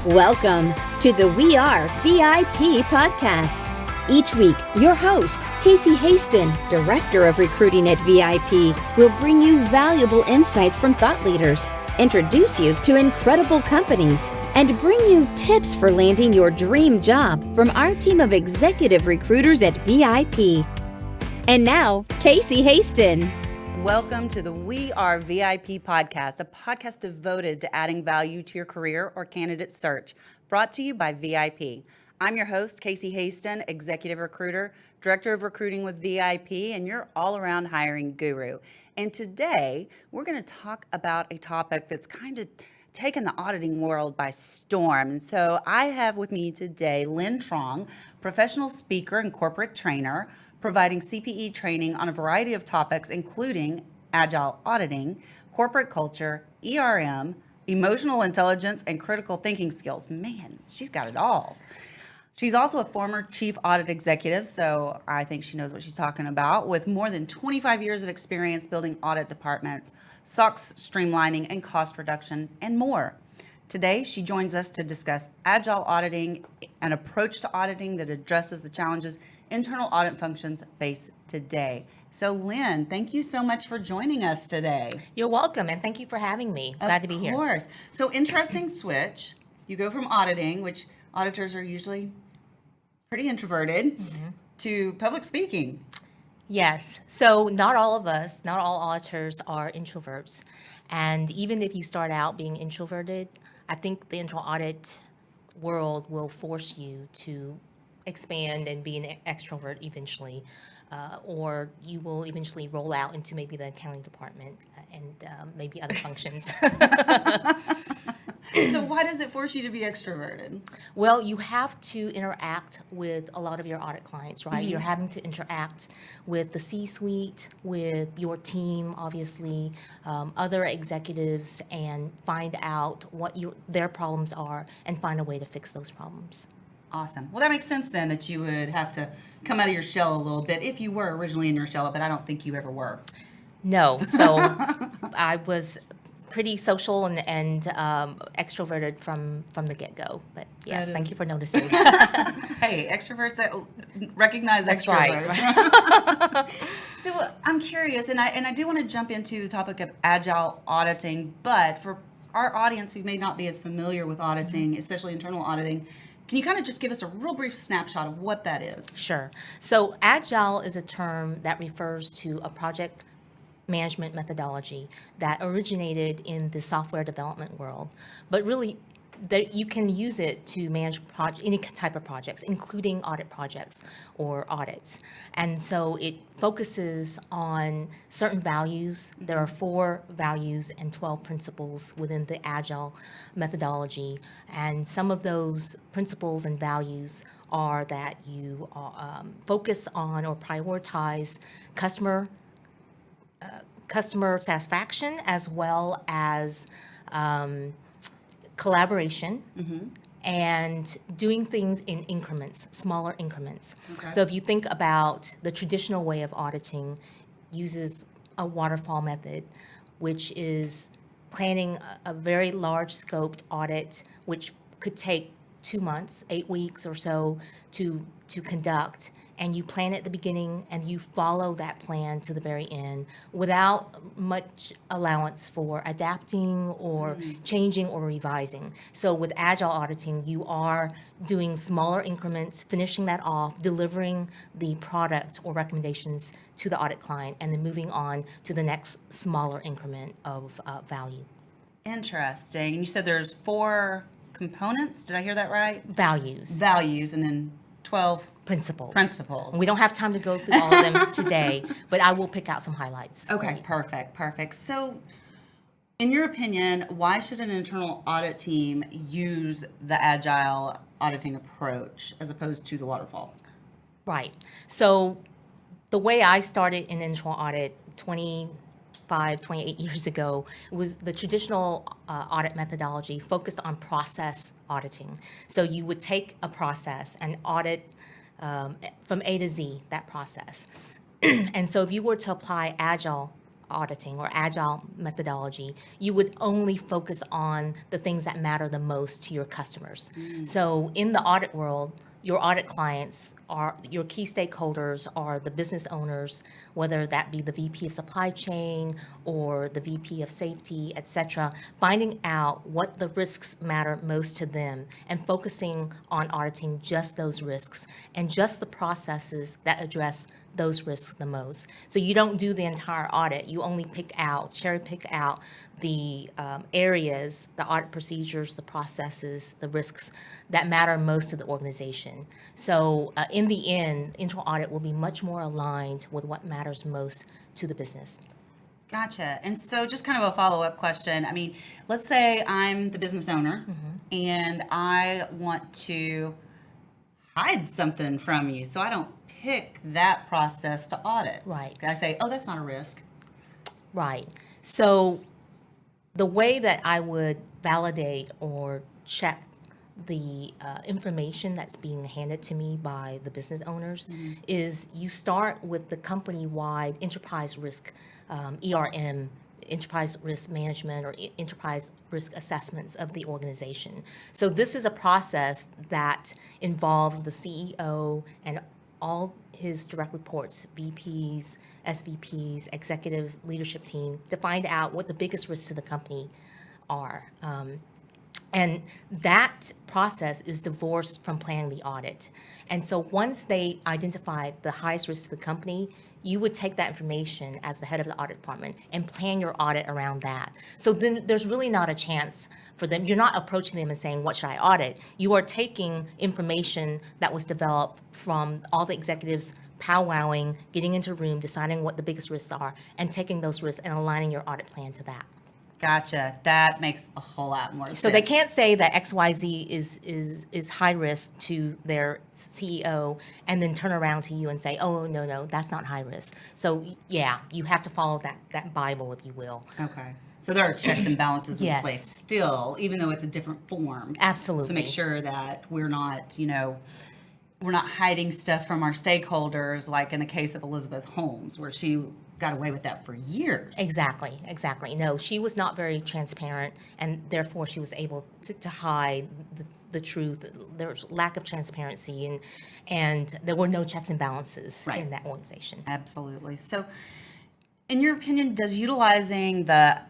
Welcome to the We Are VIP podcast. Each week, your host, Casey Hasten, Director of Recruiting at VIP, will bring you valuable insights from thought leaders, introduce you to incredible companies, and bring you tips for landing your dream job from our team of executive recruiters at VIP. And now, Casey Hasten. Welcome to the We Are VIP podcast, a podcast devoted to adding value to your career or candidate search, brought to you by VIP. I'm your host, Casey Hasten, Executive Recruiter, Director of Recruiting with VIP, and your all-around hiring guru. And today, we're going to talk about a topic that's kind of taken the auditing world by storm. And so I have with me today Linh Truong, professional speaker and corporate trainer, providing CPE training on a variety of topics, including Agile Auditing, corporate culture, ERM, emotional intelligence, and critical thinking skills. Man, she's got it all. She's also a former chief audit executive, so I think she knows what she's talking about, with more than 25 years of experience building audit departments, SOX streamlining and cost reduction, and more. Today, she joins us to discuss Agile Auditing, an approach to auditing that addresses the challenges internal audit functions face today. So, Linh, thank you so much for joining us today. You're welcome, and thank you for having me. Glad to be here. Of course. So, interesting switch. You go from auditing, which auditors are usually pretty introverted, to public speaking. Yes. So not all auditors are introverts. And even if you start out being introverted, I think the internal audit world will force you to expand and be an extrovert eventually, or you will eventually roll out into maybe the accounting department and maybe other functions. So why does it force you to be extroverted? Well, you have to interact with a lot of your audit clients, right? You're having to interact with the C-suite, with your team, obviously, other executives, and find out what their problems are and find a way to fix those problems. Awesome. Well, that makes sense then that you would have to come out of your shell a little bit if you were originally in your shell, but I don't think you ever were. No. So I was pretty social and extroverted from the get-go. But yes, thank you for noticing. Hey, extroverts recognize That's extroverts. Right. So I'm curious, and I do want to jump into the topic of Agile auditing, but for our audience who may not be as familiar with auditing, especially internal auditing, can you kind of just give us a real brief snapshot of what that is? Sure. So Agile is a term that refers to a project management methodology that originated in the software development world, but really that you can use it to manage any type of projects, including audit projects or audits. And so it focuses on certain values. There are 4 values and 12 principles within the Agile methodology. And some of those principles and values are that you focus on or prioritize customer satisfaction, as well as collaboration, and doing things in increments, smaller increments. Okay. So if you think about the traditional way of auditing, uses a waterfall method, which is planning a very large scoped audit, which could take 2 months, 8 weeks or so to conduct. And you plan at the beginning and you follow that plan to the very end without much allowance for adapting or changing or revising. So with Agile auditing, you are doing smaller increments, finishing that off, delivering the product or recommendations to the audit client, and then moving on to the next smaller increment of value. Interesting. And you said there's 4 components. Did I hear that right? Values, and then 12 principles. We don't have time to go through all of them today, but I will pick out some highlights. Okay, perfect. So, in your opinion, why should an internal audit team use the Agile auditing approach as opposed to the waterfall? Right. So, the way I started in internal audit 28 years ago was the traditional audit methodology focused on process auditing. So you would take a process and audit from A to Z, that process. And so if you were to apply Agile auditing or Agile methodology, you would only focus on the things that matter the most to your customers. So in the audit world, your audit clients are your key stakeholders are the business owners, whether that be the VP of supply chain or the VP of safety, et cetera, finding out what the risks matter most to them and focusing on auditing just those risks and just the processes that address those risks the most. So you don't do the entire audit. You only cherry pick out the areas, the audit procedures, the processes, the risks that matter most to the organization. So in the end, internal audit will be much more aligned with what matters most to the business. Gotcha. And so just kind of a follow-up question. I mean, let's say I'm the business owner and I want to hide something from you, so I don't pick that process to audit. Right. I say, oh, that's not a risk. Right. So the way that I would validate or check the information that's being handed to me by the business owners is you start with the company-wide enterprise risk, ERM, enterprise risk management or enterprise risk assessments of the organization. So this is a process that involves the CEO and all his direct reports, VPs, SVPs, executive leadership team, to find out what the biggest risks to the company are. And that process is divorced from planning the audit. And so once they identify the highest risk to the company, you would take that information as the head of the audit department and plan your audit around that. So then there's really not a chance for them. You're not approaching them and saying, what should I audit? You are taking information that was developed from all the executives powwowing, getting into a room, deciding what the biggest risks are, and taking those risks and aligning your audit plan to that. Gotcha. That makes a whole lot more sense. So they can't say that XYZ is high risk to their CEO and then turn around to you and say, oh, no, that's not high risk. So yeah, you have to follow that Bible, if you will. Okay. So there are checks and balances in Yes. place still, even though it's a different form. Absolutely. To make sure that we're not hiding stuff from our stakeholders, like in the case of Elizabeth Holmes, where she got away with that for years. Exactly. No, she was not very transparent, and therefore she was able to hide the truth. There was lack of transparency, and there were no checks and balances in that organization. Absolutely. So, in your opinion, does utilizing the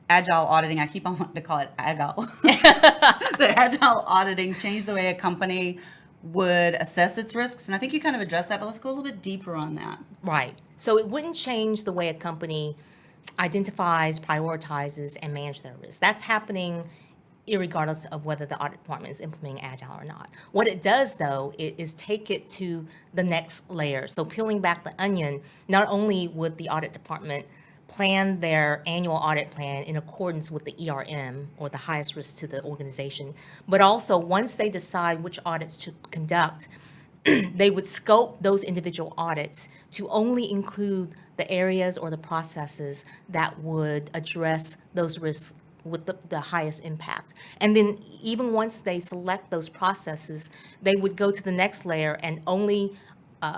Agile auditing, I keep on wanting to call it Agile, the Agile auditing change the way a company would assess its risks? And I think you kind of addressed that, but let's go a little bit deeper on that. Right. So it wouldn't change the way a company identifies, prioritizes, and manages their risks. That's happening irregardless of whether the audit department is implementing Agile or not. What it does, though, is take it to the next layer. So peeling back the onion, not only would the audit department plan their annual audit plan in accordance with the ERM, or the highest risk to the organization, but also once they decide which audits to conduct, they would scope those individual audits to only include the areas or the processes that would address those risks with the highest impact. And then even once they select those processes, they would go to the next layer and only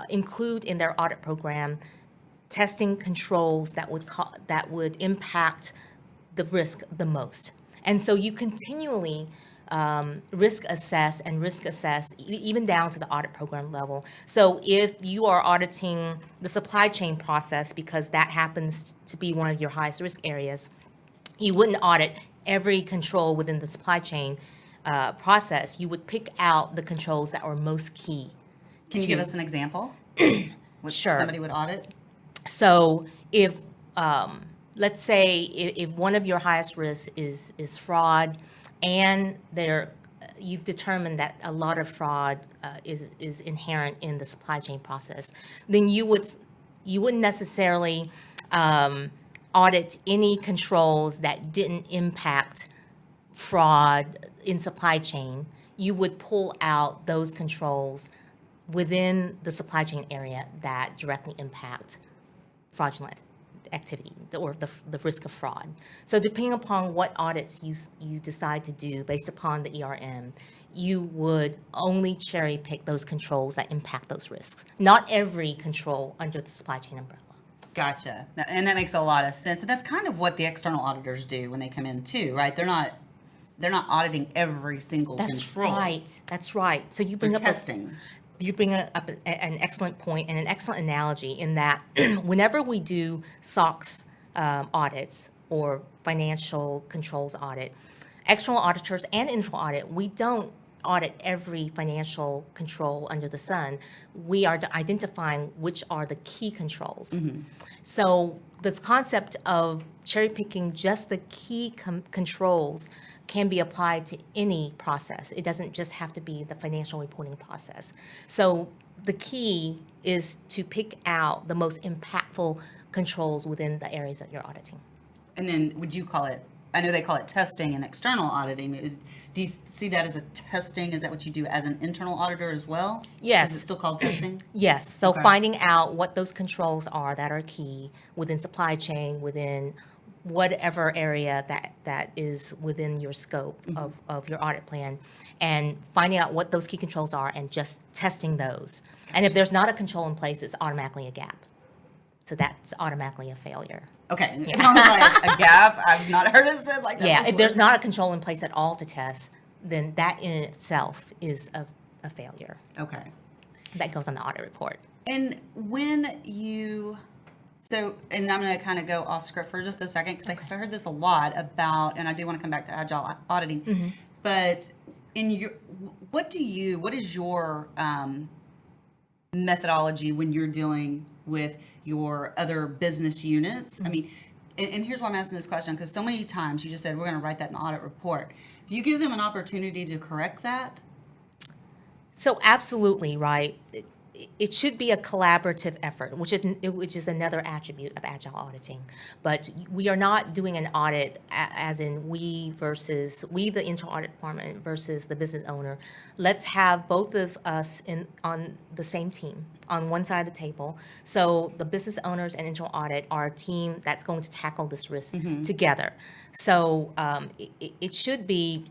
include in their audit program testing controls that would impact the risk the most. And so you continually risk assess, even down to the audit program level. So if you are auditing the supply chain process, because that happens to be one of your highest risk areas, you wouldn't audit every control within the supply chain process. You would pick out the controls that are most key. Can you give us an example? What Sure. somebody would audit? So if, let's say, if one of your highest risks is fraud, and you've determined that a lot of fraud is inherent in the supply chain process, then you wouldn't necessarily audit any controls that didn't impact fraud in supply chain. You would pull out those controls within the supply chain area that directly impact fraudulent activity or the risk of fraud. So depending upon what audits you decide to do based upon the ERM, you would only cherry pick those controls that impact those risks. Not every control under the supply chain umbrella. Gotcha. And that makes a lot of sense. And that's kind of what the external auditors do when they come in too, right? They're not auditing every single control. That's right. So you They're bring up testing. You bring up an excellent point and an excellent analogy in that whenever we do SOX audits or financial controls audit, external auditors and internal audit, we don't audit every financial control under the sun. We are identifying which are the key controls. So the concept of cherry picking just the key controls can be applied to any process. It doesn't just have to be the financial reporting process. So the key is to pick out the most impactful controls within the areas that you're auditing. And then would you call it, I know they call it testing and external auditing. Do you see that as a testing? Is that what you do as an internal auditor as well? Yes. Is it still called testing? Yes. So Okay. finding out what those controls are that are key within supply chain, within whatever area that is within your scope of your audit plan, and finding out what those key controls are and just testing those. And if there's not a control in place, it's automatically a gap. So that's automatically a failure. Okay. It sounds like a gap. I've not heard it said like that Yeah, before. if there's not a control in place at all to test, then that in itself is a failure. Okay. That goes on the audit report. And when you, and I'm going to kind of go off script for just a second because I've heard this a lot about, and I do want to come back to Agile auditing, but what is your methodology when you're dealing with your other business units? I mean, and here's why I'm asking this question, because so many times you just said, we're going to write that in the audit report. Do you give them an opportunity to correct that? So absolutely, right. It should be a collaborative effort, which is another attribute of Agile auditing. But we are not doing an audit as in we, the internal audit department versus the business owner. Let's have both of us on the same team, on one side of the table. So the business owners and internal audit are a team that's going to tackle this risk together. So it should be,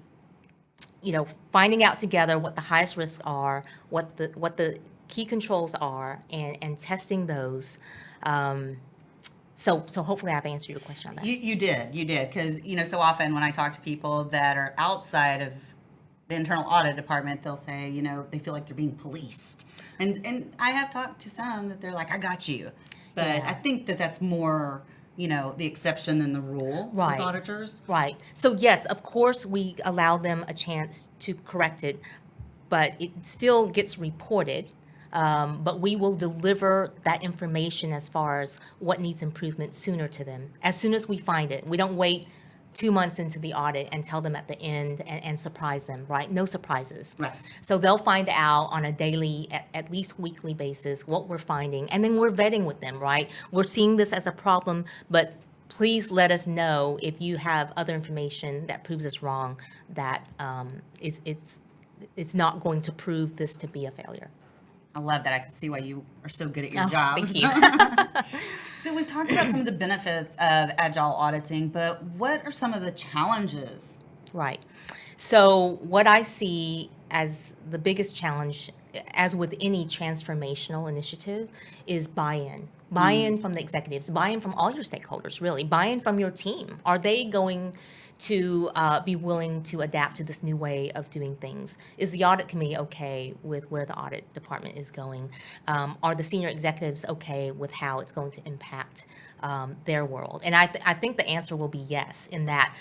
finding out together what the highest risks are, what the key controls are, and testing those. So hopefully I've answered your question on that. You did, because so often when I talk to people that are outside of the internal audit department, they'll say they feel like they're being policed, and I have talked to some that they're like, I got you, but Yeah. I think that's more the exception than the rule Right. with auditors. Right. So yes, of course we allow them a chance to correct it, but it still gets reported. But we will deliver that information as far as what needs improvement sooner to them, as soon as we find it. We don't wait 2 months into the audit and tell them at the end and surprise them, right? No surprises. Right. So they'll find out on a daily, at least weekly basis, what we're finding. And then we're vetting with them, right? We're seeing this as a problem, but please let us know if you have other information that proves us wrong, that it's not going to prove this to be a failure. I love that. I can see why you are so good at your Oh, job. thank you. So we've talked about some of the benefits of Agile auditing, but what are some of the challenges? Right. So what I see as the biggest challenge, as with any transformational initiative, is buy-in. Buy-in from the executives, buy-in from all your stakeholders, really. Buy-in from your team. Are they going to be willing to adapt to this new way of doing things? Is the audit committee okay with where the audit department is going? Are the senior executives okay with how it's going to impact their world? And I think the answer will be yes, in that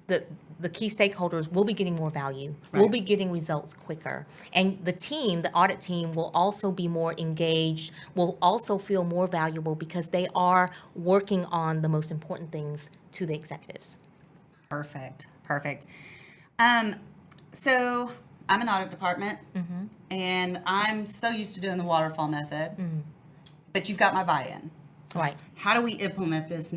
the key stakeholders will be getting more value, will be getting results quicker. And the team, the audit team, will also be more engaged, will also feel more valuable because they are working on the most important things to the executives. Perfect. So I'm an audit department, and I'm so used to doing the waterfall method, but you've got my buy-in. So Right. how do we implement this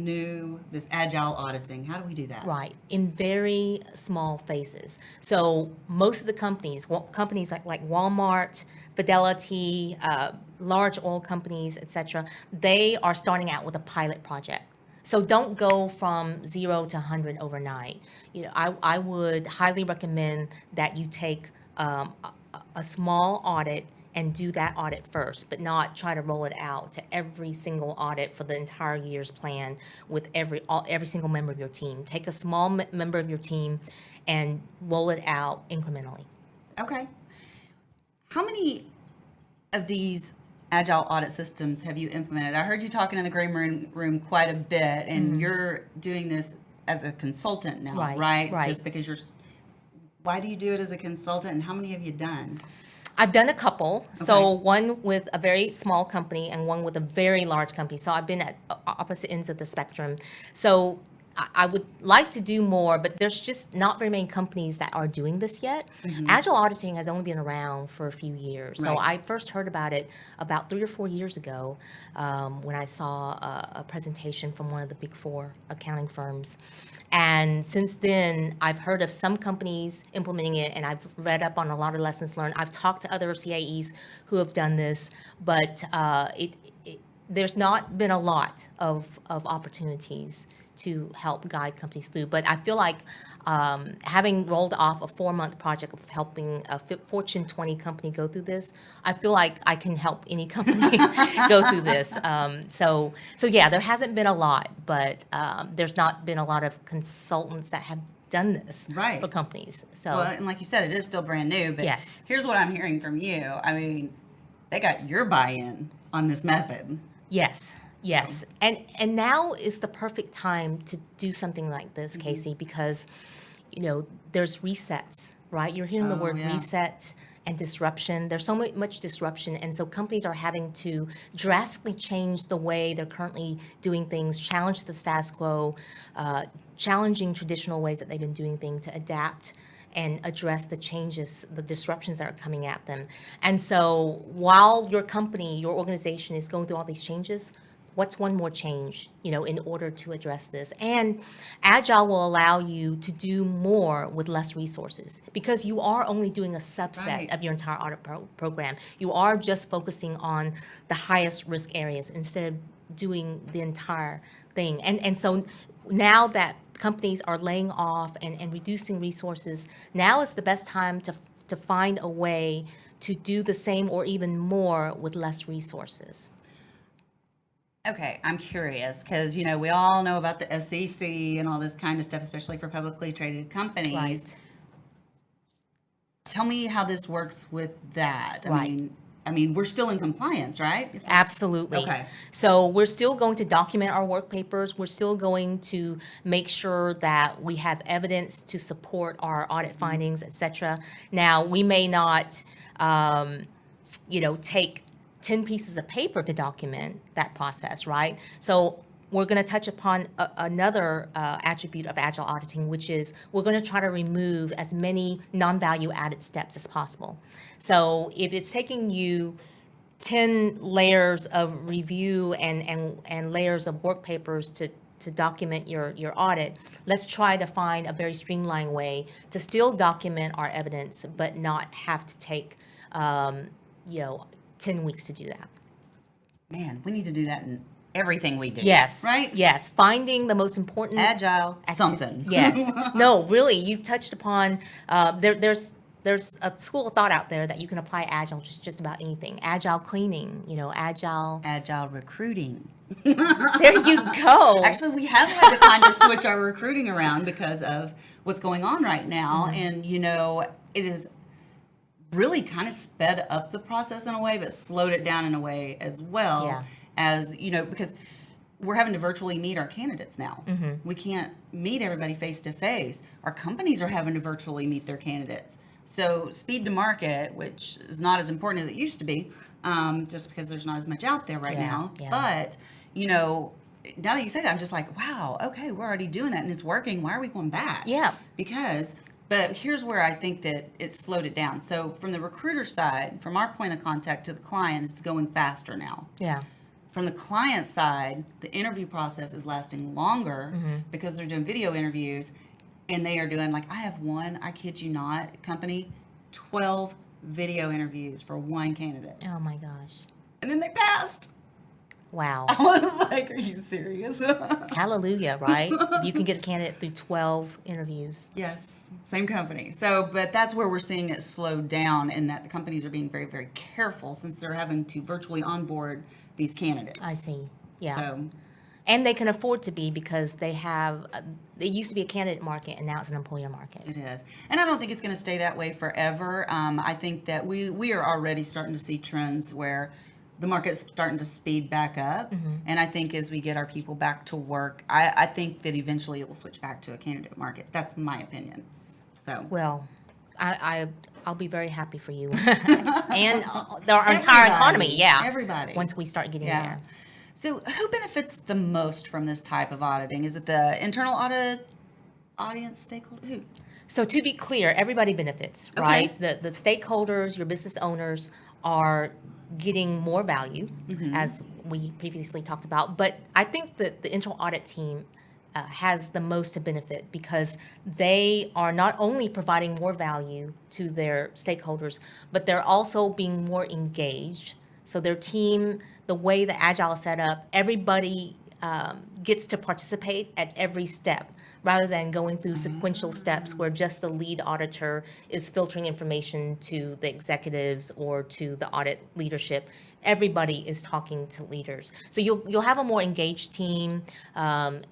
Agile auditing? How do we do that? Right, in very small phases. So most of the companies like Walmart, Fidelity, large oil companies, etc., they are starting out with a pilot project. So don't go from 0 to 100 overnight. I would highly recommend that you take a small audit and do that audit first, but not try to roll it out to every single audit for the entire year's plan with every single member of your team. Take a small member of your team and roll it out incrementally. Okay. How many of these Agile audit systems have you implemented? I heard you talking in the green room quite a bit, and you're doing this as a consultant now, right? Right. Just because why do you do it as a consultant, and how many have you done? I've done a couple. So one with a very small company and one with a very large company. So I've been at opposite ends of the spectrum. So I would like to do more, but there's just not very many companies that are doing this yet. Agile auditing has only been around for a few years. So I first heard about it about 3 or 4 years ago when I saw a presentation from one of the big 4 accounting firms. And since then, I've heard of some companies implementing it, and I've read up on a lot of lessons learned. I've talked to other CAEs who have done this, but there's not been a lot of opportunities to help guide companies through. But I feel like having rolled off a 4-month project of helping a Fortune 20 company go through this, I feel like I can help any company go through this. So yeah, there hasn't been a lot, but there's not been a lot of consultants that have done this for companies. So, well, and like you said, it is still brand new, but yes. Here's what I'm hearing from you. I mean, they got your buy-in on this method. Yes. And now is the perfect time to do something like this, Casey, because, there's resets, right? You're hearing the word reset and disruption. There's so much disruption. And so companies are having to drastically change the way they're currently doing things, challenge the status quo, challenging traditional ways that they've been doing things to adapt and address the changes, the disruptions that are coming at them. And so while your company, your organization is going through all these changes, what's one more change, in order to address this? And Agile will allow you to do more with less resources because you are only doing a subset of your entire audit program. You are just focusing on the highest risk areas instead of doing the entire thing. And so now that companies are laying off and reducing resources, now is the best time to find a way to do the same or even more with less resources. Okay, I'm curious because, we all know about the SEC and all this kind of stuff, especially for publicly traded companies. Right. Tell me how this works with that. I mean, we're still in compliance, right? Absolutely. Okay. So we're still going to document our work papers. We're still going to make sure that we have evidence to support our audit findings, et cetera. Now, we may not, take 10 pieces of paper to document that process, right? So we're going to touch upon another attribute of Agile auditing, which is we're going to try to remove as many non-value added steps as possible. So if it's taking you 10 layers of review and layers of work papers to document your audit, let's try to find a very streamlined way to still document our evidence, but not have to take 10 weeks to do that. Man, we need to do that in everything we do. Yes. Right? Yes. Finding the most important Agile something. Yes. No, really, you've touched upon, there's a school of thought out there that you can apply Agile to just about anything. Agile cleaning, Agile recruiting. There you go. Actually, we have had to kind of switch our recruiting around because of what's going on right now. And, it is really kind of sped up the process in a way, but slowed it down in a way as well. As, because we're having to virtually meet our candidates now. We can't meet everybody face to face. Our companies are having to virtually meet their candidates. So speed to market, which is not as important as it used to be, just because there's not as much out there right now. But, now that you say that, I'm just like, wow, okay, we're already doing that and it's working. Why are we going back? Yeah. But here's where I think that it slowed it down. So from the recruiter side, from our point of contact to the client, it's going faster now. Yeah. From the client side, the interview process is lasting longer because they're doing video interviews and they are doing, I have one, I kid you not, company, 12 video interviews for one candidate. Oh my gosh. And then they passed. Wow. I was like, are you serious? Hallelujah, right? You can get a candidate through 12 interviews. Yes, same company. So, but that's where we're seeing it slow down, in that the companies are being very, very careful since they're having to virtually onboard these candidates. I see. Yeah. So, And they can afford to be because they have, it used to be a candidate market and now it's an employer market. it is. And I don't think it's going to stay that way forever. I think that we are already starting to see trends where the market's starting to speed back up. And I think as we get our people back to work, I think that eventually it will switch back to a candidate market. That's my opinion. So, Well, I'll be very happy for you and our entire economy. Yeah. Everybody. Once we start getting there. So who benefits the most from this type of auditing? Is it the internal audience stakeholder? Who? So to be clear, everybody benefits, right? The stakeholders, your business owners are getting more value, as we previously talked about. But I think that the internal audit team has the most to benefit because they are not only providing more value to their stakeholders, but they're also being more engaged. So their team, the way the Agile is set up, everybody gets to participate at every step rather than going through sequential steps where just the lead auditor is filtering information to the executives or to the audit leadership. Everybody is talking to leaders. So you'll have a more engaged team, and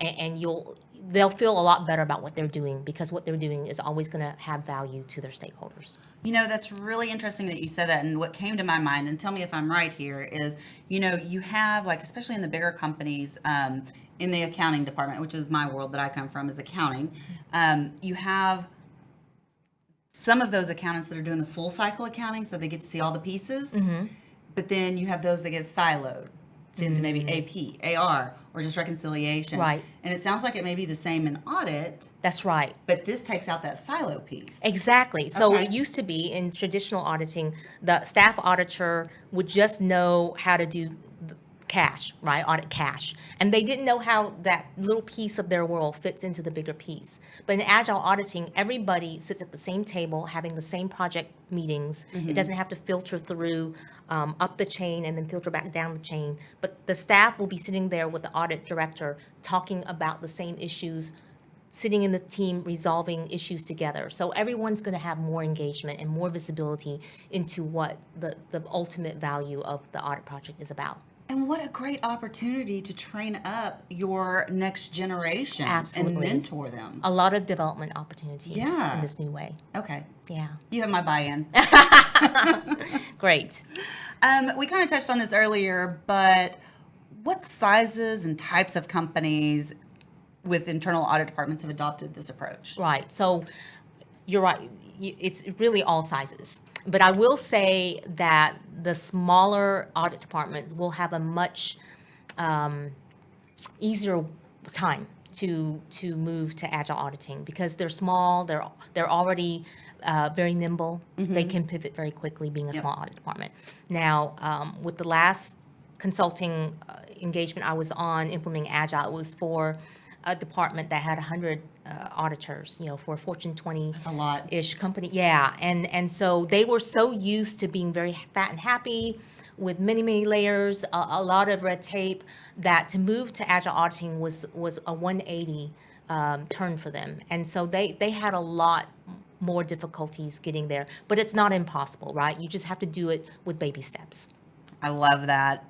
they'll feel a lot better about what they're doing because what they're doing is always going to have value to their stakeholders. You know, that's really interesting that you said that. And what came to my mind, and tell me if I'm right here, is, you know, you have, like, especially in the bigger companies, in the accounting department, which is my world that I come from, is accounting. You have some of those accountants that are doing the full cycle accounting, so they get to see all the pieces. But then you have those that get siloed into maybe AP, AR, or just reconciliation. Right. And it sounds like it may be the same in audit. That's right. But this takes out that silo piece. Exactly. So Okay. it used to be in traditional auditing, the staff auditor would just know how to do the cash, right? Audit cash. And they didn't know how that little piece of their world fits into the bigger piece. But in Agile auditing, everybody sits at the same table having the same project meetings. It doesn't have to filter through up the chain and then filter back down the chain. But the staff will be sitting there with the audit director talking about the same issues, sitting in the team resolving issues together. So everyone's going to have more engagement and more visibility into what the ultimate value of the audit project is about. And what a great opportunity to train up your next generation. Absolutely. And mentor them. A lot of development opportunities Yeah. in this new way. Okay. Yeah. You have my buy-in. Great. We kind of touched on this earlier, but what sizes and types of companies with internal audit departments have adopted this approach? Right. So you're right. It's really all sizes. But I will say that the smaller audit departments will have a much easier time to move to Agile auditing because they're small. They're already very nimble. They can pivot very quickly, being a small audit department. Now, with the last consulting engagement I was on implementing Agile, it was for a department that had 100 auditors, for a Fortune 20 That's a lot. ish company. Yeah. And so they were so used to being very fat and happy with many, many layers, a lot of red tape, that to move to Agile auditing was a 180 turn for them. And so they had a lot more difficulties getting there, but it's not impossible, right? You just have to do it with baby steps. I love that.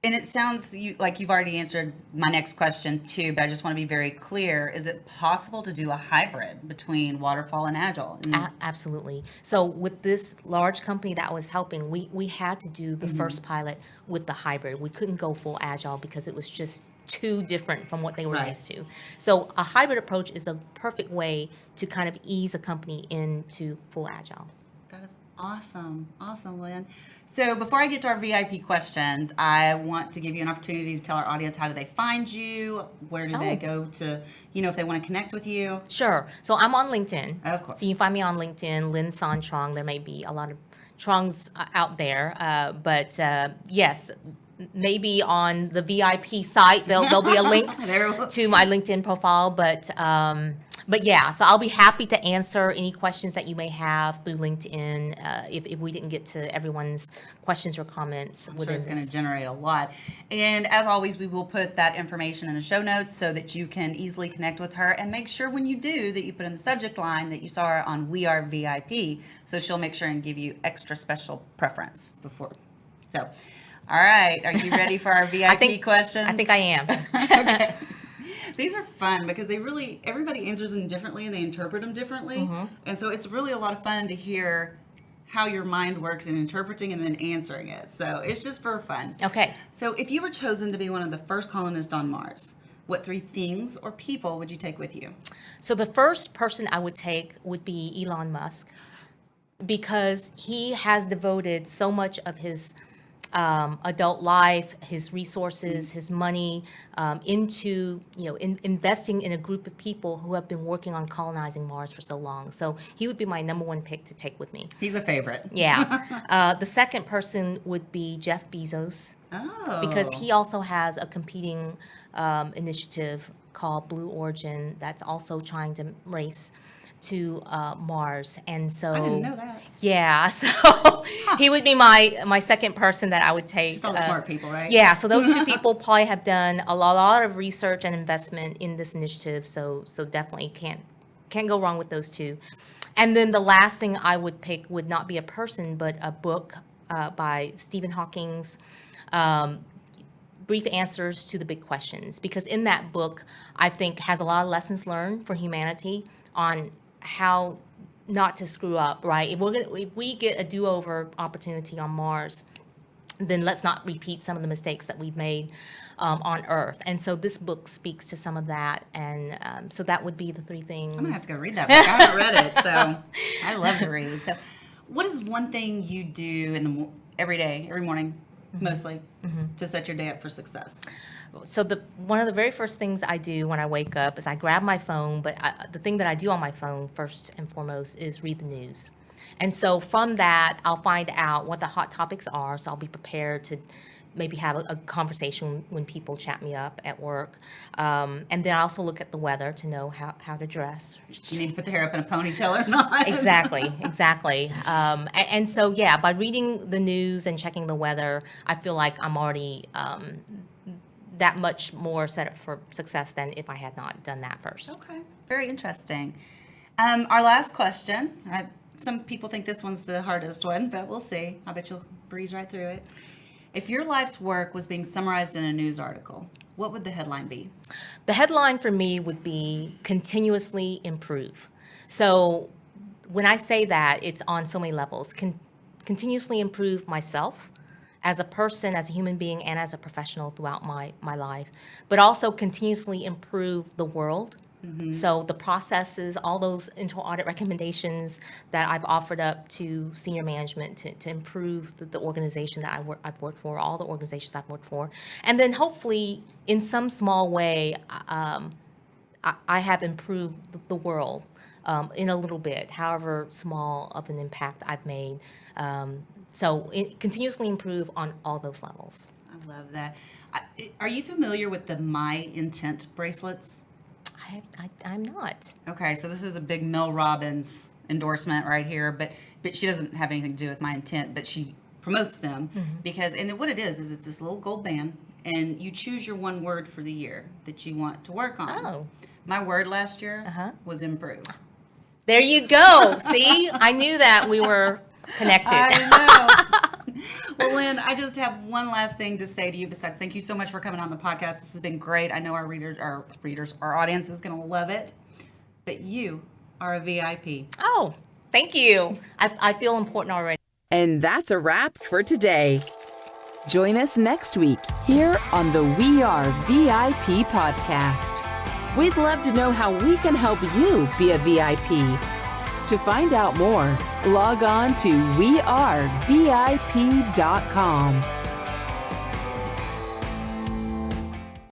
And it sounds like you've already answered my next question too, but I just want to be very clear. Is it possible to do a hybrid between Waterfall and Agile? Absolutely. So with this large company that I was helping, we had to do the first pilot with the hybrid. We couldn't go full Agile because it was just too different from what they were used to. So a hybrid approach is a perfect way to kind of ease a company into full Agile. That is awesome. Awesome, Lynn. So before I get to our VIP questions, I want to give you an opportunity to tell our audience, how do they find you? Where do they go to, if they want to connect with you? Sure. So I'm on LinkedIn. Of course. So you can find me on LinkedIn, Linh Truong. There may be a lot of Truongs out there. But yes, maybe on the VIP site, there'll be a link to my LinkedIn profile. But But yeah, so I'll be happy to answer any questions that you may have through LinkedIn if we didn't get to everyone's questions or comments. I'm sure it's going to generate a lot. And as always, we will put that information in the show notes so that you can easily connect with her, and make sure when you do that you put in the subject line that you saw her on We Are VIP, so she'll make sure and give you extra special preference before. So, all right, are you ready for our VIP questions? I think I am. Okay. These are fun because everybody answers them differently and they interpret them differently. Mm-hmm. And so it's really a lot of fun to hear how your mind works in interpreting and then answering it. So it's just for fun. Okay. So if you were chosen to be one of the first colonists on Mars, what 3 things or people would you take with you? So the first person I would take would be Elon Musk, because he has devoted so much of his adult life, his resources, his money into investing in a group of people who have been working on colonizing Mars for so long. So he would be my number 1 pick to take with me. He's a favorite. Yeah. The second person would be Jeff Bezos. Oh. Because he also has a competing initiative called Blue Origin that's also trying to race to Mars. And so I didn't know that. Yeah, so he would be my second person that I would take. Just all smart people, right? Yeah, so those 2 people probably have done a lot of research and investment in this initiative, so definitely can't go wrong with those 2. And then the last thing I would pick would not be a person, but a book by Stephen Hawking's Brief Answers to the Big Questions, because in that book, I think has a lot of lessons learned for humanity on how not to screw up, right? If we get a do-over opportunity on Mars, then let's not repeat some of the mistakes that we've made on Earth. And so this book speaks to some of that, and so that would be the 3 things. I'm gonna have to go read that book. I haven't read it, so I love to read. So, what is one thing you do every morning, mostly, to set your day up for success? So one of the very first things I do when I wake up is I grab my phone, but the thing that I do on my phone first and foremost is read the news. And so from that, I'll find out what the hot topics are, so I'll be prepared to maybe have a conversation when people chat me up at work. And then I also look at the weather to know how to dress. You need to put the hair up in a ponytail or not. Exactly. And so, yeah, by reading the news and checking the weather, I feel like I'm already that much more set up for success than if I had not done that first. Okay, very interesting. Our last question. Some people think this one's the hardest one, but we'll see. I bet you'll breeze right through it. If your life's work was being summarized in a news article, what would the headline be? The headline for me would be continuously improve. So when I say that, it's on so many levels. Continuously improve myself as a person, as a human being, and as a professional throughout my life, but also continuously improve the world. Mm-hmm. So the processes, all those internal audit recommendations that I've offered up to senior management to improve the organization that I've worked for, all the organizations I've worked for. And then hopefully in some small way, I have improved the world in a little bit, however small of an impact I've made. So continuously improve on all those levels. I love that. Are you familiar with the My Intent bracelets? I'm not. Okay, so this is a big Mel Robbins endorsement right here, but she doesn't have anything to do with My Intent, but she promotes them because, and what it is it's this little gold band, and you choose your one word for the year that you want to work on. Oh. My word last year was improve. There you go. See, I knew that we were connected. I know. Well, Lynn, I just have one last thing to say to you besides thank you so much for coming on the podcast. This has been great. I know our audience is going to love it. But you are a VIP. Oh, thank you. I feel important already. And that's a wrap for today. Join us next week here on the We Are VIP podcast. We'd love to know how we can help you be a VIP. To find out more, log on to wearevip.com.